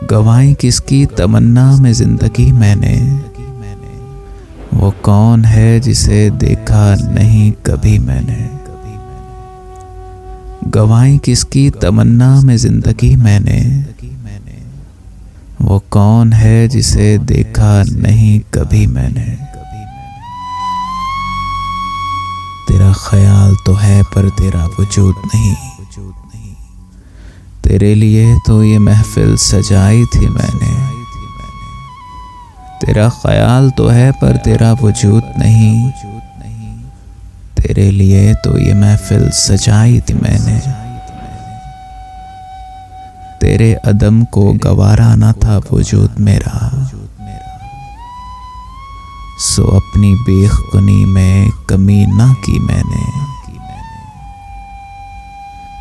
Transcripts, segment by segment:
गंवाई किसकी तमन्ना में जिंदगी मैंने, वो कौन है जिसे देखा नहीं कभी मैंने। गंवाई किसकी तमन्ना में जिंदगी मैंने, वो कौन है जिसे देखा नहीं कभी मैंने। तेरा ख्याल तो है पर तेरा वजूद नहीं, तेरे लिए तो ये महफिल सजाई थी मैंने। तेरा ख्याल तो है पर तेरा वजूद नहीं, तेरे लिए तो ये महफिल सजाई थी मैंने। तेरे अदम को गवारा ना था वजूद मेरा, सो अपनी बेखुनी में कमी ना की मैंने।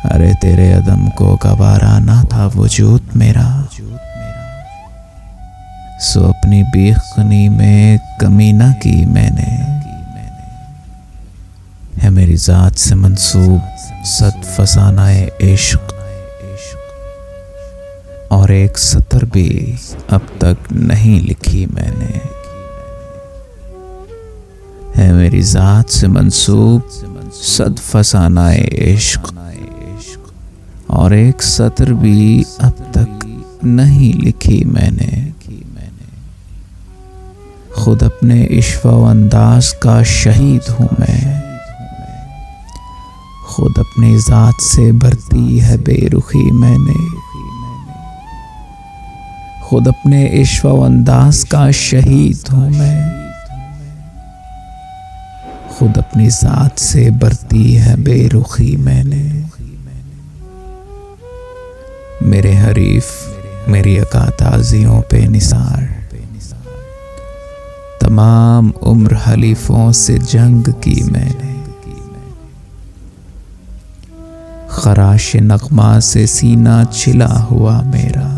अरे तेरे अदम को गवारा ना था वजूद मेरा, सो अपनी बेखुनी में कमी ना की मैंने। है मेरी जात से मंसूब सद फसानाए इश्क, और एक सतर भी अब तक नहीं लिखी मैंने। है मेरी जात से मंसूब सद फसानाए इश्क, और एक सतर भी अब तक नहीं लिखी मैंने। खुद अपने इश्क व अंदाज का शहीद हूँ मैं, खुद अपनी जात से भरती है बेरुखी मैंने। खुद अपने इश्क व अंदाज का शहीद हूँ मैं, खुद अपनी जात से भरती है बेरुखी मैंने। मेरे हरीफ मेरी अकाताजियों पे निसार, तमाम उम्र हलीफों से जंग की मैंने। खराश नगमा से सीना छिला हुआ मेरा,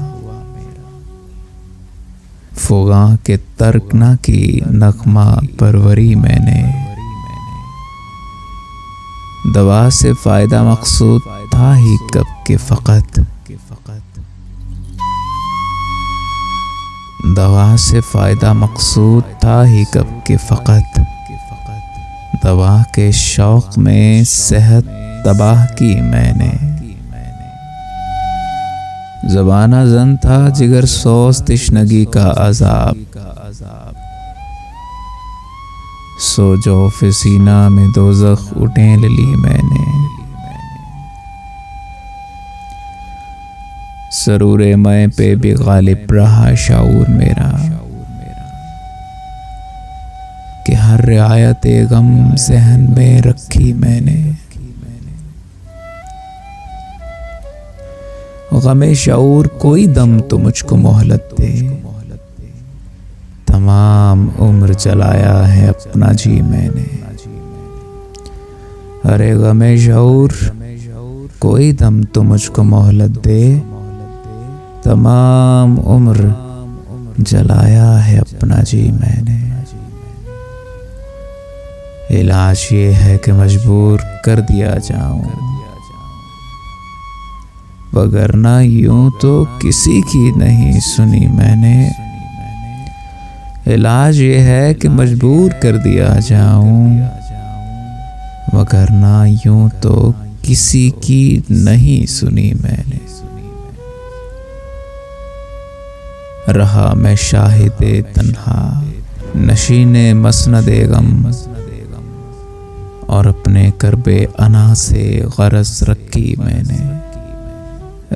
फुगा के तर्क ना की नगमा परवरी मैंने। दवा से फायदा मकसूद था ही कब के फ़कत, दवा से फायदा मकसूद था ही कब के फ़कत। दवा के शौक में सेहत तबाह की मैंने। ज़बाना जन था जिगर सोस तिश्नगी का अजाब, सो जो फिसीना में दोज़ख उठेल ली मैंने। सरूरे मैं पे भी गालिब रहा शाऊर मेरा, कि हर रियायत गम ज़हन में रखी मैंने। गमे शाऊर कोई दम तो मुझको मोहलत दे, तमाम उम्र जलाया है अपना जी मैंने। अरे गमे शाऊर कोई दम तो मुझको मोहलत दे, तमाम उम्र जलाया है अपना जी मैंने। इलाज ये है कि मजबूर कर दिया जाऊं, वगरना यूं तो किसी की नहीं सुनी मैंने। इलाज ये है कि मजबूर कर दिया जाऊं, वगरना यूं तो किसी की नहीं सुनी मैंने। रहा मैं शाहिदे तन्हा नशीने मसनदे गम, और अपने करबे अना से गरज रखी मैंने।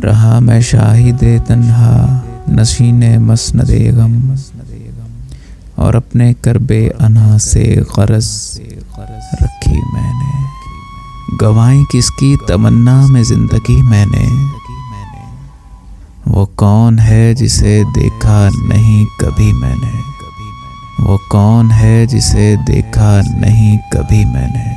रहा मैं शाहिदे तन्हा नशीने मसनदे गम, और अपने करबे अना से गरज रखी मैंने। गंवाई किसकी तमन्ना में जिंदगी मैंने, वो कौन है जिसे देखा नहीं कभी मैंने। वो कौन है जिसे देखा नहीं कभी मैंने।